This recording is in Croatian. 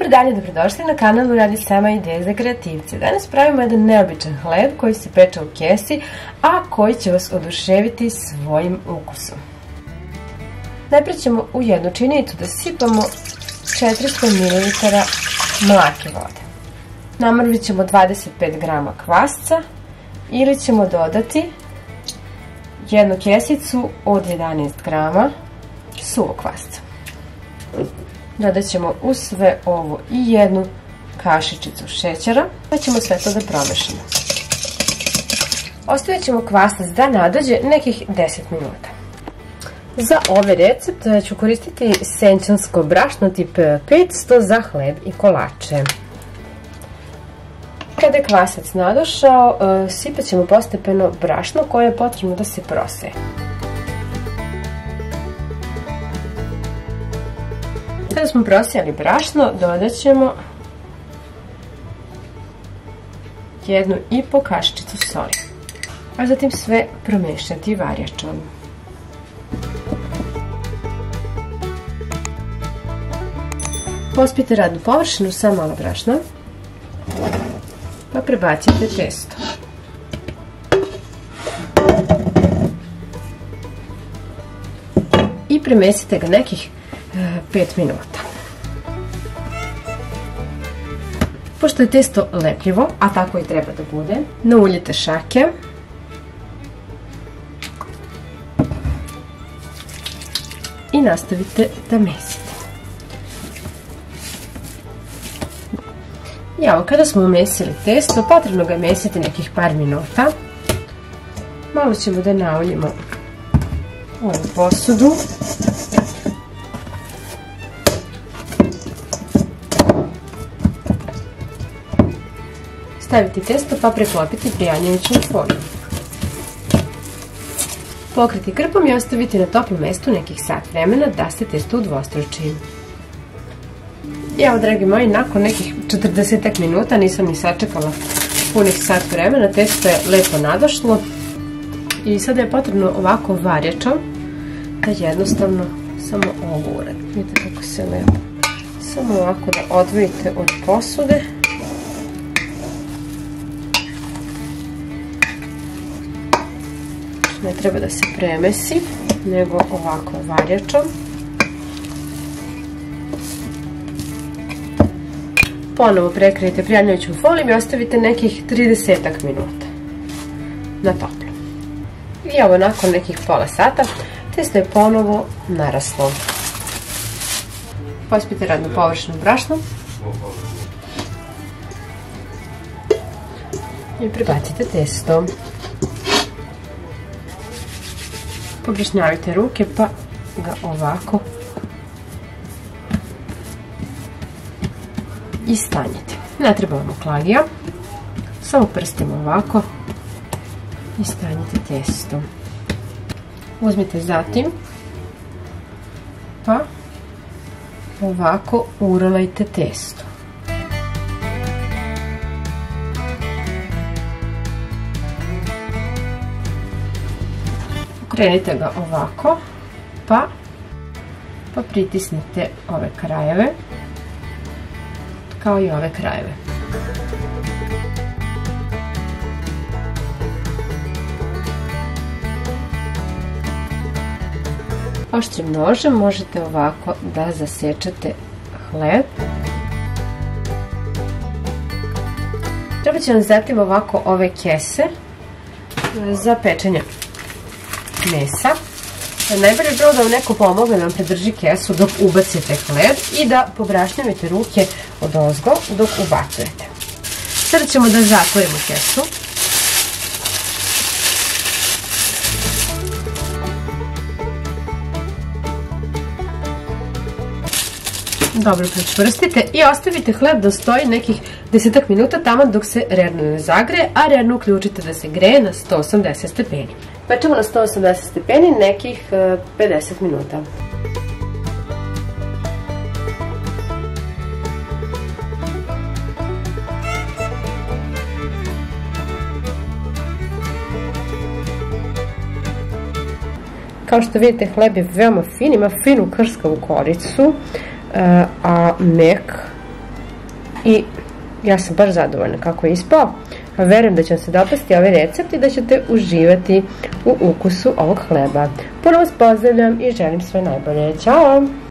Dobar dan i dobrodošli na kanal Uradi sama ideje za kreativce. Danas pravimo jedan neobičan hleb koji se peče u kesi, a koji će vas oduševiti svojim ukusom. Najprije ćemo u jednu činicu da sipamo 400 ml mlake vode. Namrvit ćemo 25 g kvasca ili ćemo dodati jednu kesicu od 11 g suvog kvasca. Dodat ćemo u sve ovo i jednu kašičicu šećera, pa ćemo sve to da promešamo. Ostavit ćemo kvasac da nadođe nekih 10 minuta. Za ovaj recept ću koristiti senčansko brašno tip 500 za hleb i kolače. Kada je kvasac nadošao, sipat ćemo postepeno brašno koje je potrebno da se proseje. Kada smo prosijali brašno, dodat ćemo 1,5 kašičicu soli, a zatim sve promešati varjačom. Pospite radnu površinu sa malo brašna, pa prebacite testo. I premesite ga nekih 5 minuta. Pošto je testo lepljivo, a tako i treba da bude, nauljite šake i nastavite da mesite. Evo, kada smo umesili testo, potrebno ga mesiti nekih par minuta. Malo ćemo da nauljimo ovu posudu. Staviti testo pa preklopiti prijanjajućom folijom. Pokriti krpom i ostaviti na toplom mestu nekih sat vremena da se testo udvostruči. Evo, dragi moji, nakon nekih 40 minuta, nisam ni sačekala punih sat vremena, testo je lepo nadošlo i sada je potrebno ovako varjačom da jednostavno samo ovo uradite. Vidite kako se lepo. Samo ovako da odvojite od posude. Ne treba da se premesi, nego ovako varjačom. Ponovo prekrijete prijanjajućom folijom i ostavite nekih 30 minuta na toplo. I evo, nakon nekih pola sata, testo je ponovo naraslo. Pospite radnu površinu brašnom i prebacite testo. Pobrašnjavite ruke pa ga ovako i stanjite. Ne treba vam klagija, samo prstima ovako i stanjite testo. Uzmite zatim pa ovako urolajte testo. Okrenite ga ovako pa pritisnite ove krajeve kao i ove krajeve. Oštrim nožem možete ovako da zasečete hleb. Treba će vam zatim ovako ove kese za pečenje mesa. Najbolje je bilo da vam neko pomogne da vam pridrži kesu dok ubacite hleb i da pobrašnjavite ruke odozgo dok ubacujete. Sada ćemo da zatvorimo kesu. Dobro pričvrstite i ostavite hleb da stoji nekih 10 minuta tamo dok se rerno ne zagreje, a rerno uključite da se greje na 180 stepeni. Pečemo na 180 stepeni nekih 50 minuta. Kao što vidite, hleb je veoma fin, ima finu krskavu koricu, a mek i ja sam baš zadovoljna kako je ispao. Verujem da će vam se dopasti ovaj recept i da ćete uživati u ukusu ovog hleba. Puno vas pozdravljam i želim sve najbolje. Ćao!